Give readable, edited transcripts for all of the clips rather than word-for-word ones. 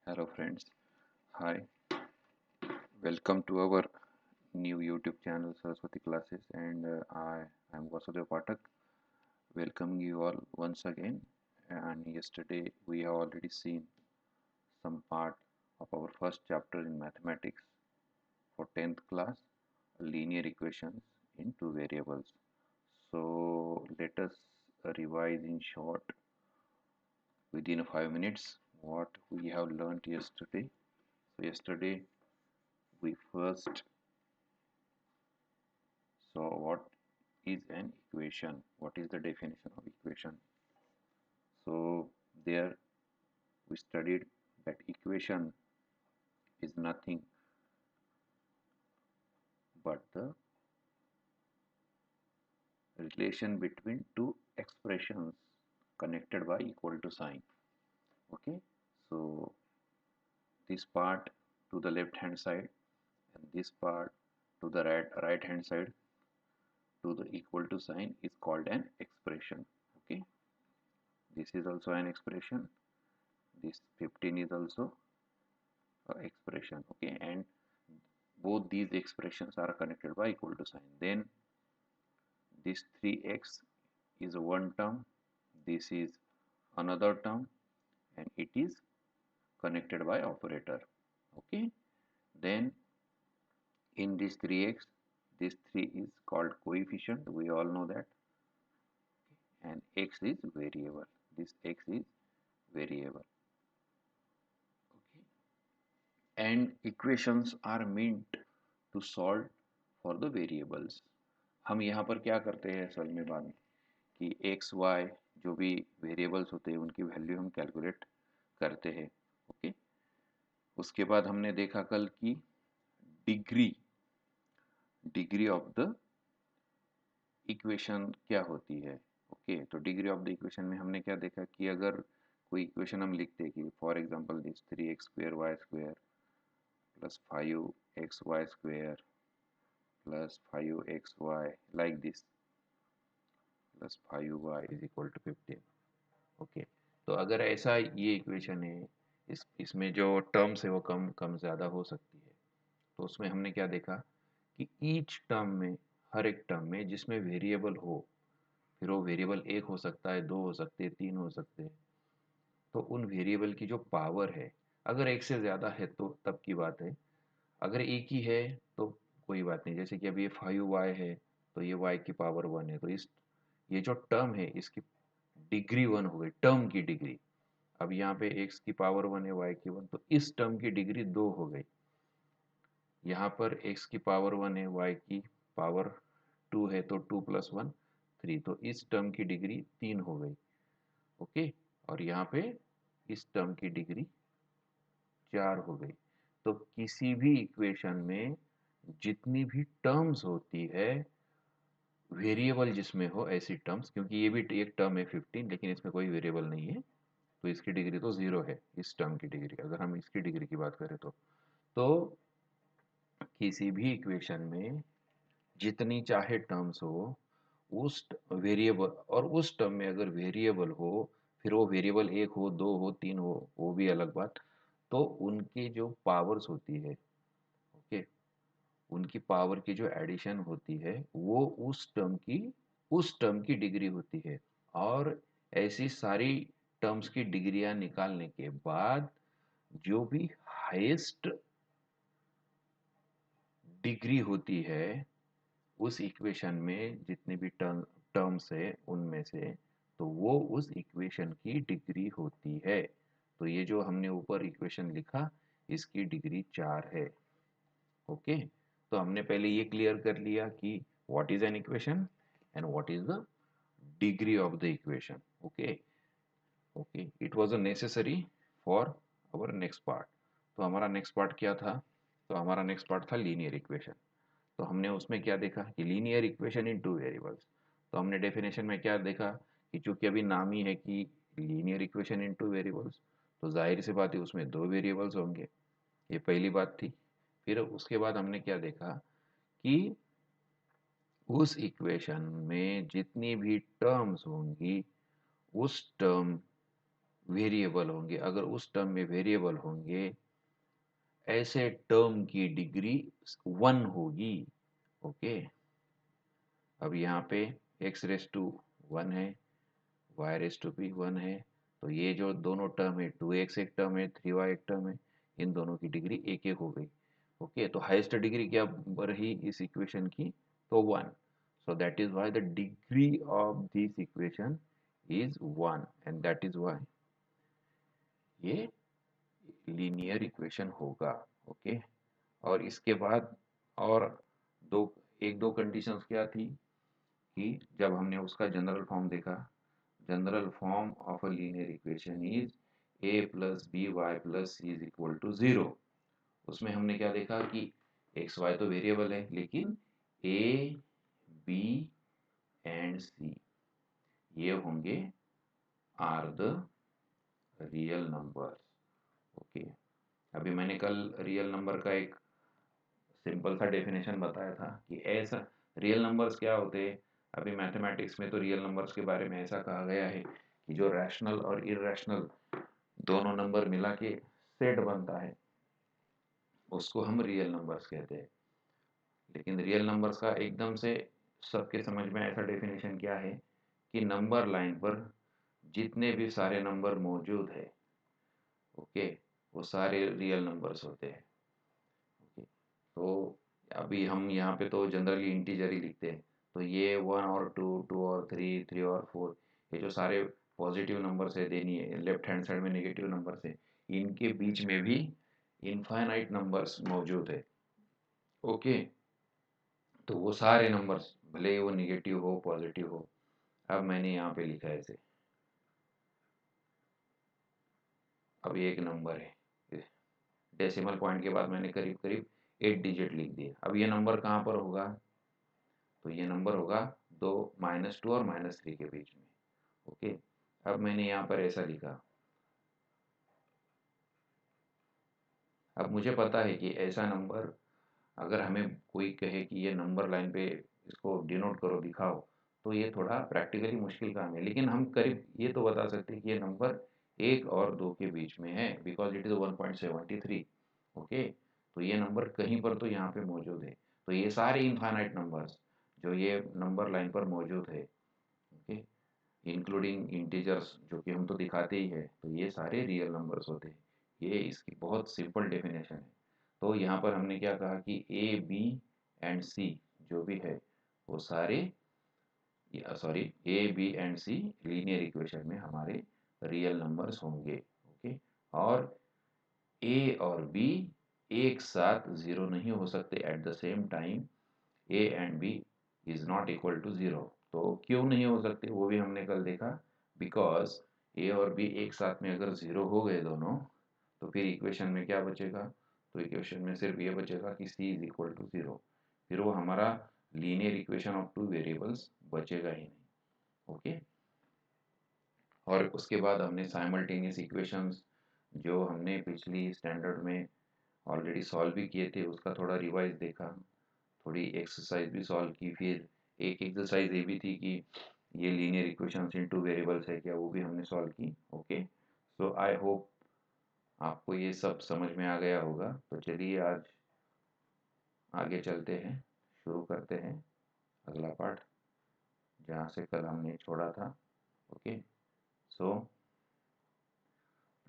Hello friends, hi, welcome to our new YouTube channel Saraswati Classes and I am Vasudev Pathak, welcoming you all once again. And yesterday we have already seen some part of our first chapter in mathematics for 10th class, linear equations in two variables. So let us revise in short within 5 minutes what we have learned yesterday. So yesterday we first saw what is an equation, what is the definition of equation. So there we studied that equation is nothing but the relation between two expressions connected by equal to sign. Okay, so this part to the left hand side and this part to the right hand side to the equal to sign is called an expression. Okay, this is also an expression, this 15 is also expression. Okay, and both these expressions are connected by equal to sign. Then this 3x is one term, this is another term, and it is connected by operator. Okay, then in this 3x, this 3 is called coefficient, we all know that, and x is variable, this x is variable. Okay, and equations are meant to solve for the variables. हम यहाँ पर क्या करते हैं असल में बाद में कि एक्स वाई जो भी वेरिएबल्स होते हैं उनकी वैल्यू हम कैलकुलेट करते हैं. ओके, उसके बाद हमने देखा कल की degree degree of the equation क्या होती है. ओके, तो डिग्री ऑफ द इक्वेशन में हमने क्या देखा कि अगर कोई इक्वेशन हम लिखते हैं कि for example this 3x² y² plus 5xy² plus 5xy like this plus 5y is equal to 15. Okay, तो अगर ऐसा ये इक्वेशन है, इसमें जो टर्म्स है वो कम कम ज़्यादा हो सकती है. तो उसमें हमने क्या देखा कि ईच टर्म में, हर एक टर्म में जिसमें वेरिएबल हो, फिर वो वेरिएबल एक हो सकता है, दो हो सकते हैं, तीन हो सकते हैं, तो उन वेरिएबल की जो पावर है, अगर एक से ज़्यादा है तो तब की बात है, अगर एक ही है तो कोई बात नहीं. जैसे कि अभी ये 5y है तो ये y की पावर 1 है, तो इस ये जो टर्म है इसकी डिग्री 1 हो गई, टर्म की डिग्री. अब यहाँ पे x की पावर 1 है, y की 1, तो इस टर्म की डिग्री 2 हो गई. यहाँ पर x की पावर 1 है, y की पावर 2 है, तो 2 + 1 3, तो इस टर्म की डिग्री 3 हो गई. ओके, और यहाँ पे इस टर्म की डिग्री 4 हो गई. तो किसी भी इक्वेशन में जितनी भी टर्म्स होती है, वेरिएबल जिसमें हो ऐसी टर्म्स, क्योंकि ये भी एक टर्म है 15 लेकिन इसमें कोई वेरिएबल नहीं है, तो इसकी डिग्री तो 0 है. इस टर्म की डिग्री, अगर हम इसकी डिग्री की बात करें तो किसी भी इक्वेशन में जितनी चाहे टर्म्स हो, उस वेरिएबल, और उस टर्म में अगर वेरिएबल हो, फिर वो वेरिएबल एक हो, दो हो, तीन हो, वो भी अलग बात, तो उनकी जो पावर्स होती है, ओके, उनकी पावर की जो एडिशन होती है वो उस टर्म की डिग्री होती है. और ऐसी सारी टर्म्स की डिग्रियां निकालने के बाद जो भी हाईएस्ट डिग्री होती है उस इक्वेशन में, जितने भी टर्म्स है उनमें से, तो वो उस इक्वेशन की डिग्री होती है. तो ये जो हमने ऊपर इक्वेशन लिखा, इसकी डिग्री 4 है. ओके, तो हमने पहले ये क्लियर कर लिया कि what is an equation and what is the degree of the equation. Okay, okay, it was a necessary for our next part. तो हमारा नेक्स्ट पार्ट क्या था? तो हमारा नेक्स्ट पार्ट था लीनियर इक्वेशन. तो हमने उसमें क्या देखा कि linear equation in two variables. तो हमने डेफिनेशन में क्या देखा कि चूंकि अभी नाम ही है कि linear equation in two variables, तो जाहिर सी बात है उसमें दो वेरिएबल्स होंगे. ये पहली बात थी. फिर उसके बाद हमने क्या देखा कि उस इक्वेशन में जितनी भी टर्म्स होंगी, उस टर्म वेरिएबल होंगे, अगर उस टर्म में वेरिएबल होंगे, ऐसे टर्म की डिग्री 1 होगी। ओके, अब यहाँ पे x रेस टू 1 है, y रेस टू भी 1 है, तो ये जो दोनों टर्म है, 2x एक टर्म है, 3y एक टर्म है, इन दोनों की डिग्री एक एक हो गई। ओके, तो हाईएस्ट डिग्री क्या रही इस इक्वेशन की? तो 1। So that is why the degree of this equation is 1 and that is why ये लीनियर इक्वेशन होगा। ओके, और इसके बाद और दो एक दो कंडीशंस क्या थी कि जब हमने उसका जनरल फॉर्म देखा, general form of a linear equation is a plus B Y plus C is equal to 0। उसमें हमने क्या देखा कि एक्स वाई तो वेरिएबल है, लेकिन a b एंड c ये होंगे are the real numbers. Okay, अभी मैंने कल रियल नंबर का एक सिंपल सा डेफिनेशन बताया था कि ऐसा रियल नंबर्स क्या होते हैं। अभी मैथमेटिक्स में तो रियल नंबर्स के बारे में ऐसा कहा गया है कि जो रैशनल और इरैशनल दोनों नंबर मिला के सेट बनता है, उसको हम रियल नंबर्स कहते हैं। लेकिन रियल नंबर्स का एकदम से सबके समझ में ऐसा डेफिनेशन क्या है कि नंबर लाइन पर जितने भी सारे नंबर मौजूद है, ओके, वो सारे रियल नंबर्स होते हैं। ओके, तो अभी हम यहाँ पे तो जनरली इंटीजर ही लिखते हैं, तो ये 1 और 2, 2 और 3, 3 और 4, ये जो सारे पॉजिटिव नंबर्स है, देनी है लेफ्ट हैंड साइड में नेगेटिव नंबर्स है, इनके बीच में भी इनफाइनाइट नंबर्स मौजूद है। ओके, तो वो सारे नंबर्स भले ही वो निगेटिव हो पॉजिटिव हो। अब मैंने यहाँ पे लिखा है इसे, अब ये एक नंबर है, डेसिमल पॉइंट के बाद मैंने करीब करीब 8 डिजिट लिख दिए। अब ये नंबर कहाँ पर होगा? तो ये नंबर होगा दो -2 और -3 के बीच में। ओके, अब मैंने यहाँ पर ऐसा लिखा। अब मुझे पता है कि ऐसा नंबर अगर हमें कोई कहे कि ये नंबर लाइन पे इसको डिनोट करो, दिखाओ, तो ये थोड़ा प्रैक्टिकली मुश्किल काम है, लेकिन हम करीब ये तो बता सकते हैं कि ये नंबर 1 और 2 के बीच में है, बिकॉज इट इज़ 1.73। ओके, तो ये नंबर कहीं पर तो यहाँ पे मौजूद है। तो ये सारे इनफाइनाइट नंबर्स जो ये नंबर लाइन पर मौजूद है, ओके, इंक्लूडिंग इंटीजर्स जो कि हम तो दिखाते ही है, तो ये सारे रियल नंबर्स होते हैं। ये इसकी बहुत सिंपल डेफिनेशन है। तो यहाँ पर हमने क्या कहा कि ए बी एंड सी जो भी है वो सारे, sorry, A B and C linear equation में हमारे रियल नंबर्स होंगे। ओके, और ए और बी एक साथ जीरो नहीं हो सकते at the same time. A and B is not equal to zero. तो क्यों नहीं हो सकते वो भी हमने कल देखा, बिकॉज ए और बी एक साथ में अगर जीरो हो गए दोनों, तो फिर इक्वेशन में क्या बचेगा? तो इक्वेशन में सिर्फ ये बचेगा कि सी इज इक्वल टू जीरो। फिर वो हमारा linear equation of two variables बचेगा ही नहीं। ओके, और उसके बाद हमने साइमल्टेनियस इक्वेशंस जो हमने पिछली स्टैंडर्ड में ऑलरेडी सॉल्व भी किए थे, उसका थोड़ा रिवाइज देखा, थोड़ी एक्सरसाइज भी सॉल्व की। फिर एक एक्सरसाइज ये भी थी कि ये लीनियर इक्वेशंस इन टू वेरिएबल्स है क्या, वो भी हमने सॉल्व की। ओके, सो आई होप आपको ये सब समझ में आ गया होगा। तो चलिए आज आगे चलते हैं, शुरू करते हैं अगला पार्ट जहाँ से कल हमने छोड़ा था। ओके, सो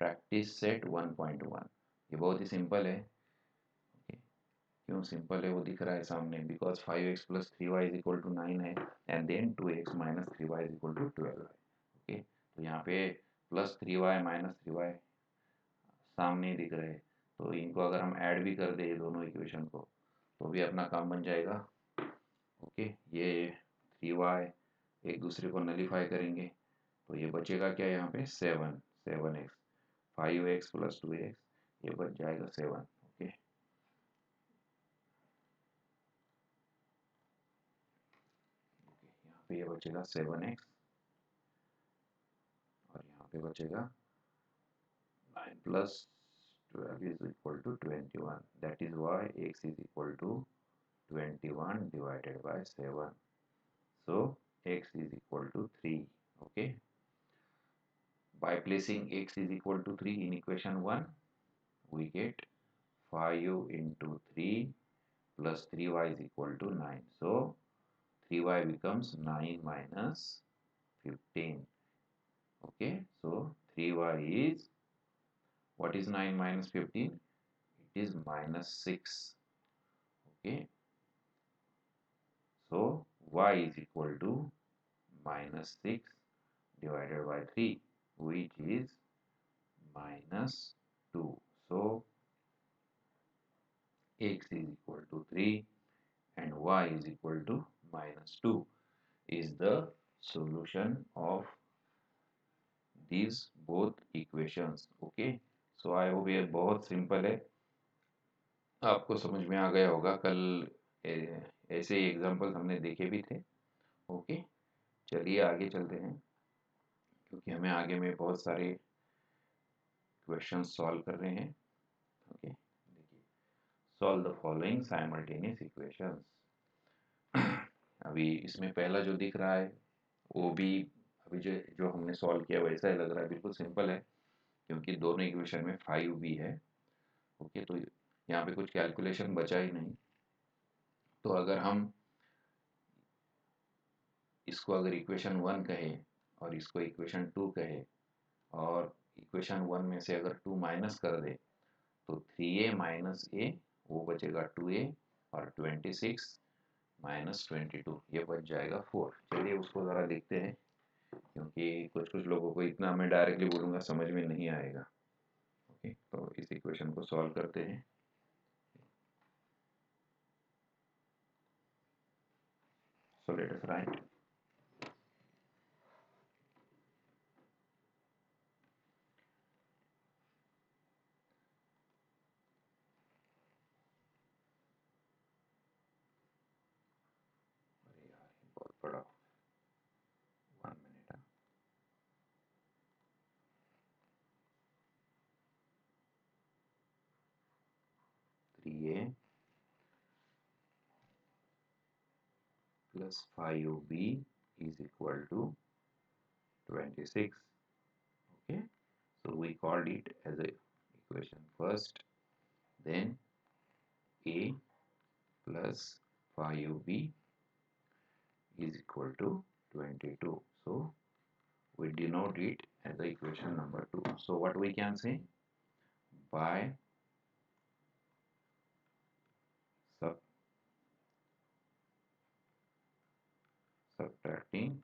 प्रैक्टिस सेट 1.1 ये बहुत ही सिंपल है। ओके, क्यों सिंपल है वो दिख रहा है सामने, because 5x plus 3y is equal to 9 है, and then 2x minus 3y is equal to 12 है। ओके, तो यहाँ पे प्लस 3y माइनस 3y सामने दिख रहे हैं, तो इनको अगर हम ऐड भी कर दें दोनों इक्वेशन को, तो भी अपना काम बन जाएगा। ओके, ये 3y एक दूसरे को नलीफाई करेंगे, तो ये बचेगा क्या यहाँ पे 7x, 5x प्लस 2x, ये बच जाएगा 7। ओके, यहाँ पे ये बचेगा 7x, और यहाँ पे बचेगा 9 plus 12 is equal to 21, that is why x is equal to 21 divided by 7, so x is equal to 3। okay, By placing x is equal to 3 in equation 1, we get 5 into 3 plus 3y is equal to 9. So 3y becomes 9 minus 15. Okay, so 3y is, what is 9 minus 15? It is minus 6. Okay, so y is equal to minus 6 divided by 3, which is minus 2. So x is equal to 3 and y is equal to minus 2 is the solution of these both equations. Okay, so I hope ये बहुत simple है, आपको समझ में आ गया होगा। कल ऐसे ही एग्जांपल्स हमने देखे भी थे। ओके, चलिए आगे चलते हैं, क्योंकि हमें आगे में बहुत सारे क्वेश्चन सॉल्व कर रहे हैं। ओके, देखिए, solve the following simultaneous equations. अभी इसमें पहला जो दिख रहा है वो भी अभी जो जो हमने सॉल्व किया वैसा ही लग रहा है, बिल्कुल सिंपल है, क्योंकि दोनों इक्वेशन में 5 भी है। ओके, तो यहाँ पे कुछ कैलकुलेशन बचा ही नहीं। तो अगर हम इसको अगर इक्वेशन 1 कहे और इसको इक्वेशन 2 कहे, और इक्वेशन 1 में से अगर 2 माइनस कर दे तो 3a माइनस ए वो बचेगा 2a, और 26 माइनस 22 ये बच जाएगा 4। चलिए उसको ज़रा देखते हैं, क्योंकि कुछ कुछ लोगों को इतना मैं डायरेक्टली बोलूँगा समझ में नहीं आएगा। ओके, तो इस इक्वेशन को सॉल्व करते हैं। सो लेट अस राइट बहुत बड़ा 1 minute 3a plus 5b is equal to 26. Okay, so we called it as a equation first, then a plus 5b is equal to 22. So we denote it as the equation number 2. So what we can say, by subtracting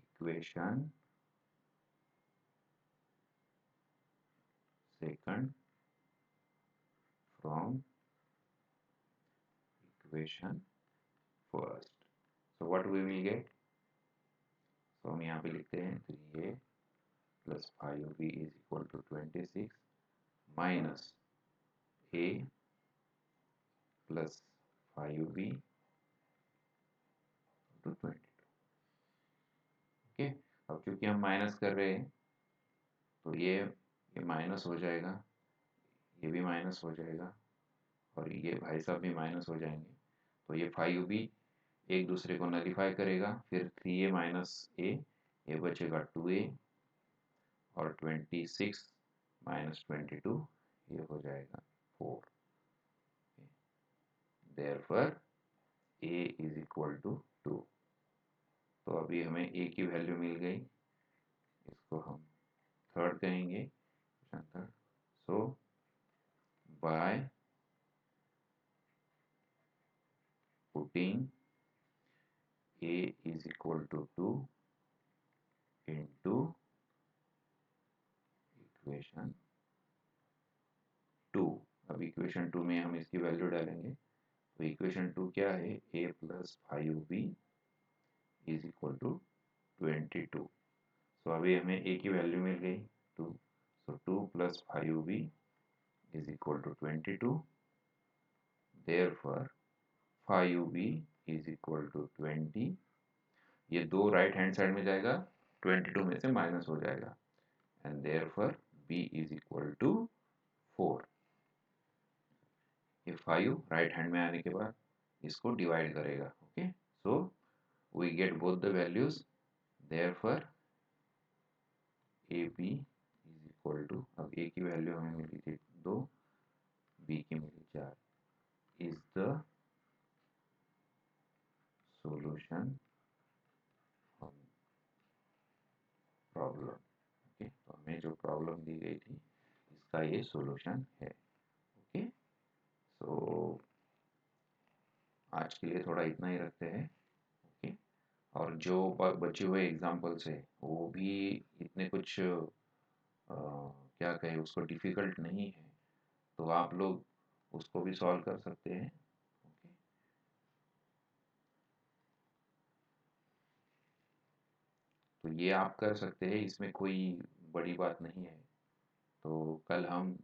equation second from equation first, so what we will get, so हम यहाँ पे लिखते हैं 3a plus 5b is equal to 26 minus a plus 5b to 22. Okay, अब क्योंकि हम minus कर रहे हैं तो ये माइनस हो जाएगा, ये भी माइनस हो जाएगा, और ये भाई साहब भी माइनस हो जाएंगे। तो ये 5b एक दूसरे को नलीफाई करेगा, फिर 3a माइनस ए ये बचेगा 2a, और 26 माइनस 22 ये हो जाएगा 4। Therefore a is equal to 2। तो अभी हमें a की वैल्यू मिल गई, इसको हम थर्ड कहेंगे, third. So by putting a is equal to 2 into equation 2, अब इक्वेशन 2 में हम इसकी वैल्यू डालेंगे। तो इक्वेशन 2 क्या है, a plus 5b is equal to 22। So अभी हमें a की वैल्यू मिल गई 2, so 2 plus 5b is equal to 22। Therefore 5b is equal to 20। ये दो राइट हैंड साइड में जाएगा, 22 में से माइनस हो जाएगा, and therefore b is equal to 4। ये 5 राइट हैंड में आने के बाद इसको डिवाइड करेगा। Okay, so we get both the values, therefore A B is equal to, अब ए की वैल्यू हमें मिली थी 2, बी की मिली 4, is the solution problem. Okay, तो हमें जो प्रॉब्लम दी गई थी इसका ये सॉल्यूशन है। ओके, सो आज के लिए थोड़ा इतना ही रखते हैं। ओके, और जो बचे हुए एग्जाम्पल्स है वो भी इतने कुछ क्या कहें उसको डिफ़िकल्ट नहीं है, तो आप लोग उसको भी सॉल्व कर सकते हैं। ओके, तो ये आप कर सकते हैं, इसमें कोई बड़ी बात नहीं है। तो कल हम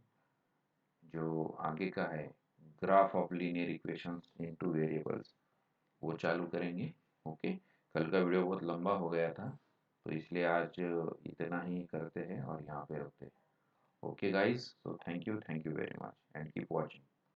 जो आगे का है, graph of linear equations into variables, वो चालू करेंगे। ओके, कल का वीडियो बहुत लंबा हो गया था, तो इसलिए आज इतना ही करते हैं और यहाँ पे रुकते हैं। Okay guys, so thank you very much and keep watching.